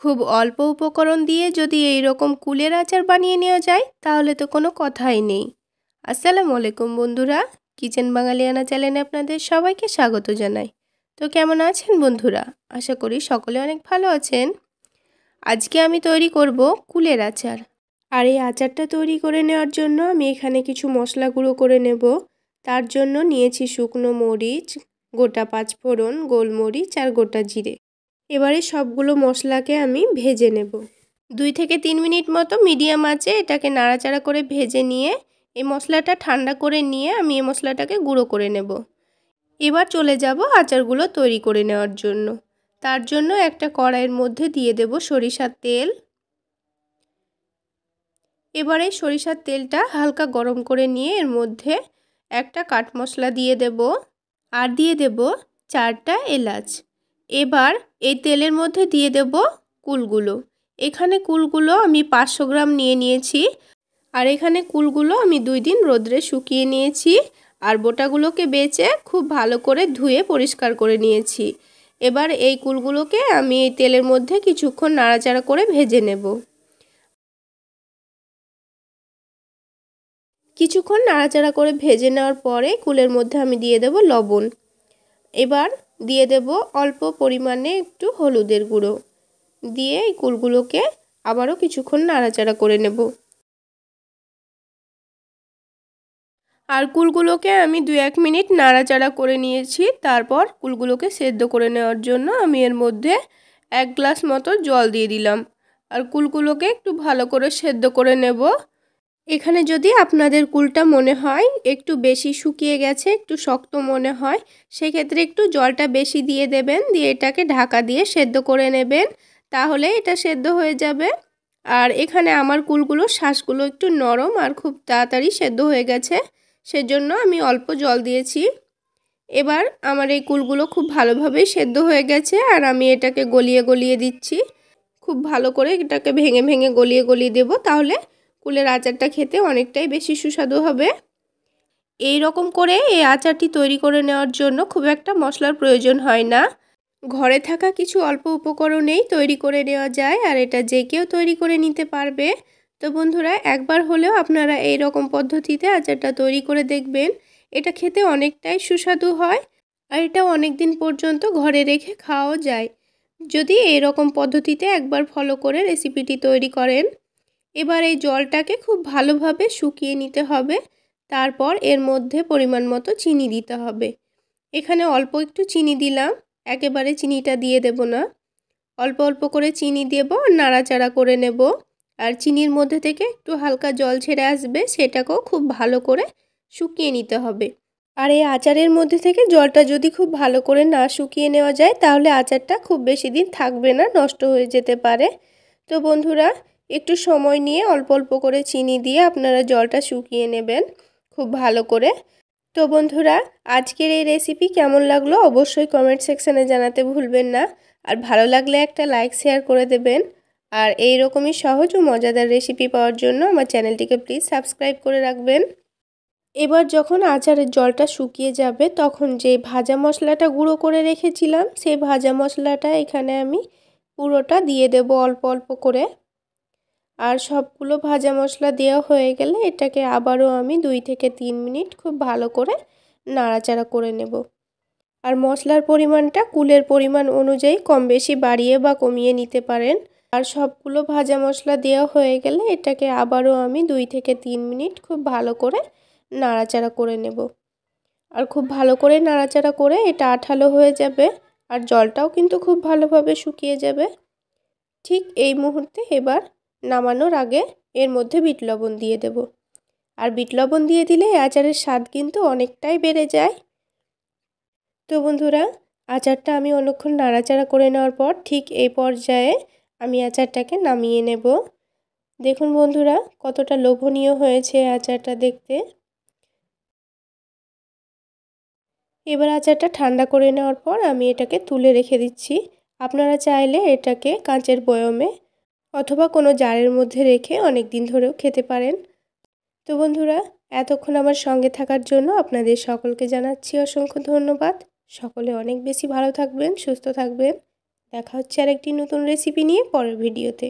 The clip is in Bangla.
খুব অল্প উপকরণ দিয়ে যদি এই রকম কুলের আচার বানিয়ে নেওয়া যায় তাহলে তো কোনো কথাই নেই। আসসালামু আলাইকুম বন্ধুরা, কিচেন বাঙালিয়ানা চ্যানেলে আপনাদের সবাইকে স্বাগত জানাই। তো কেমন আছেন বন্ধুরা? আশা করি সকলে অনেক ভালো আছেন। আজকে আমি তৈরি করব কুলের আচার। আর এই আচারটা তৈরি করে নেওয়ার জন্য আমি এখানে কিছু মশলা গুঁড়ো করে নেব। তার জন্য নিয়েছি শুকনো মরিচ, গোটা পাঁচফোড়ন, গোলমরিচ আর গোটা জিরে। এবারে সবগুলো মশলাকে আমি ভেজে নেব। 2 থেকে 3 মিনিট মতো মিডিয়াম আঁচে এটাকে নাড়াচাড়া করে ভেজে নিয়ে এই মশলাটা ঠান্ডা করে নিয়ে আমি এই মশলাটাকে গুঁড়ো করে নেব। এবার চলে যাব আচারগুলো তৈরি করে নেওয়ার জন্য। তার জন্য একটা কড়াইয়ের মধ্যে দিয়ে দেব সরিষার তেল। এবারে সরিষার তেলটা হালকা গরম করে নিয়ে এর মধ্যে একটা কাঠ মশলা দিয়ে দেব আর দিয়ে দেব 4টা এলাচ। এবার এই তেলের মধ্যে দিয়ে দেব কুলগুলো। এখানে কুলগুলো আমি 500 গ্রাম নিয়ে নিয়েছি। আর এখানে কুলগুলো আমি 2 দিন রোদ্রে শুকিয়ে নিয়েছি আর বোটাগুলোকে বেছে খুব ভালো করে ধুয়ে পরিষ্কার করে নিয়েছি। এবার এই কুলগুলোকে আমি এই তেলের মধ্যে কিছুক্ষণ নাড়াচাড়া করে ভেজে নেব। কিছুক্ষণ নাড়াচাড়া করে ভেজে নেওয়ার পরে কুলের মধ্যে আমি দিয়ে দেব লবণ। এবার দিয়ে দেব অল্প পরিমাণে একটু হলুদের গুঁড়ো দিয়ে এই কুলগুলোকে আবারও কিছুক্ষণ নাড়াচাড়া করে নেব। আর কুলগুলোকে আমি 2-1 মিনিট নাড়াচাড়া করে নিয়েছি। তারপর কুলগুলোকে সেদ্ধ করে নেওয়ার জন্য আমি এর মধ্যে 1 গ্লাস মতো জল দিয়ে দিলাম আর কুলগুলোকে একটু ভালো করে সেদ্ধ করে নেব। এখানে যদি আপনাদের কুলটা মনে হয় একটু বেশি শুকিয়ে গেছে, একটু শক্ত মনে হয়, সেক্ষেত্রে একটু জলটা বেশি দিয়ে দেবেন, দিয়ে এটাকে ঢাকা দিয়ে সেদ্ধ করে নেবেন, তাহলে এটা সেদ্ধ হয়ে যাবে। আর এখানে আমার কুলগুলো শ্বাসগুলো একটু নরম আর খুব তাড়াতাড়ি সেদ্ধ হয়ে গেছে, সেজন্য আমি অল্প জল দিয়েছি। এবার আমার এই কুলগুলো খুব ভালোভাবেই সেদ্ধ হয়ে গেছে আর আমি এটাকে গলিয়ে গলিয়ে দিচ্ছি। খুব ভালো করে এটাকে ভেঙে ভেঙে গলিয়ে গলিয়ে দেব, তাহলে কুলের আচারটা খেতে অনেকটাই বেশি সুস্বাদু হবে। এই রকম করে এই আচারটি তৈরি করে নেওয়ার জন্য খুব একটা মশলার প্রয়োজন হয় না। ঘরে থাকা কিছু অল্প উপকরণেই তৈরি করে নেওয়া যায় আর এটা যে কেউ তৈরি করে নিতে পারবে। তো বন্ধুরা, একবার হলেও আপনারা এই রকম পদ্ধতিতে আচারটা তৈরি করে দেখবেন। এটা খেতে অনেকটাই সুস্বাদু হয় আর এটা অনেক দিন পর্যন্ত ঘরে রেখে খাওয়াও যায়, যদি এই রকম পদ্ধতিতে একবার ফলো করে রেসিপিটি তৈরি করেন। এবার এই জলটাকে খুব ভালোভাবে শুকিয়ে নিতে হবে। তারপর এর মধ্যে পরিমাণ মতো চিনি দিতে হবে। এখানে অল্প একটু চিনি দিলাম, একেবারে চিনিটা দিয়ে দেব না। অল্প অল্প করে চিনি দেব, নাড়াচাড়া করে নেব। আর চিনির মধ্যে থেকে একটু হালকা জল ছেড়ে আসবে, সেটাকেও খুব ভালো করে শুকিয়ে নিতে হবে। আর এই আচারের মধ্যে থেকে জলটা যদি খুব ভালো করে না শুকিয়ে নেওয়া যায় তাহলে আচারটা খুব বেশি দিন থাকবে না, নষ্ট হয়ে যেতে পারে। তো বন্ধুরা, একটু সময় নিয়ে অল্প অল্প করে চিনি দিয়ে আপনারা জলটা শুকিয়ে নেবেন খুব ভালো করে। তো বন্ধুরা, আজকের এই রেসিপি কেমন লাগলো অবশ্যই কমেন্ট সেকশানে জানাতে ভুলবেন না। আর ভালো লাগলে একটা লাইক শেয়ার করে দেবেন। আর এই রকমই সহজ ও মজাদার রেসিপি পাওয়ার জন্য আমার চ্যানেলটিকে প্লিজ সাবস্ক্রাইব করে রাখবেন। এবার যখন আচারের জলটা শুকিয়ে যাবে তখন যে ভাজা মশলাটা গুঁড়ো করে রেখেছিলাম সেই ভাজা মশলাটা এখানে আমি পুরোটা দিয়ে দেব অল্প অল্প করে। আর সবগুলো ভাজা মশলা দেওয়া হয়ে গেলে এটাকে আবারও আমি 2 থেকে 3 মিনিট খুব ভালো করে নাড়াচাড়া করে নেব। আর মশলার পরিমাণটা কুলের পরিমাণ অনুযায়ী কম বেশি বাড়িয়ে বা কমিয়ে নিতে পারেন। আর সবগুলো ভাজা মশলা দেওয়া হয়ে গেলে এটাকে আবারও আমি 2 থেকে 3 মিনিট খুব ভালো করে নাড়াচাড়া করে নেব। আর খুব ভালো করে নাড়াচাড়া করে এটা আঠালো হয়ে যাবে আর জলটাও কিন্তু খুব ভালোভাবে শুকিয়ে যাবে। ঠিক এই মুহূর্তে এবার নামানোর আগে এর মধ্যে বিট লবণ দিয়ে দেব। আর বিট লবণ দিয়ে দিলে আচারের স্বাদ কিন্তু অনেকটাই বেড়ে যায়। তো বন্ধুরা, আচারটা আমি অনেকক্ষণ নাড়াচাড়া করে নেওয়ার পর ঠিক এই পর্যায়ে আমি আচারটাকে নামিয়ে নেব। দেখুন বন্ধুরা, কতটা লোভনীয় হয়েছে আচারটা দেখতে। এবার আচারটা ঠান্ডা করে নেওয়ার পর আমি এটাকে তুলে রেখে দিচ্ছি। আপনারা চাইলে এটাকে কাঁচের বয়মে অথবা কোনো জারের মধ্যে রেখে অনেক দিন ধরেও খেতে পারেন। তো বন্ধুরা, এতক্ষণ আমার সঙ্গে থাকার জন্য আপনাদের সকলকে জানাচ্ছি অসংখ্য ধন্যবাদ। সকলে অনেক বেশি ভালো থাকবেন, সুস্থ থাকবেন। দেখা হচ্ছে আরেকটি নতুন রেসিপি নিয়ে পরের ভিডিওতে।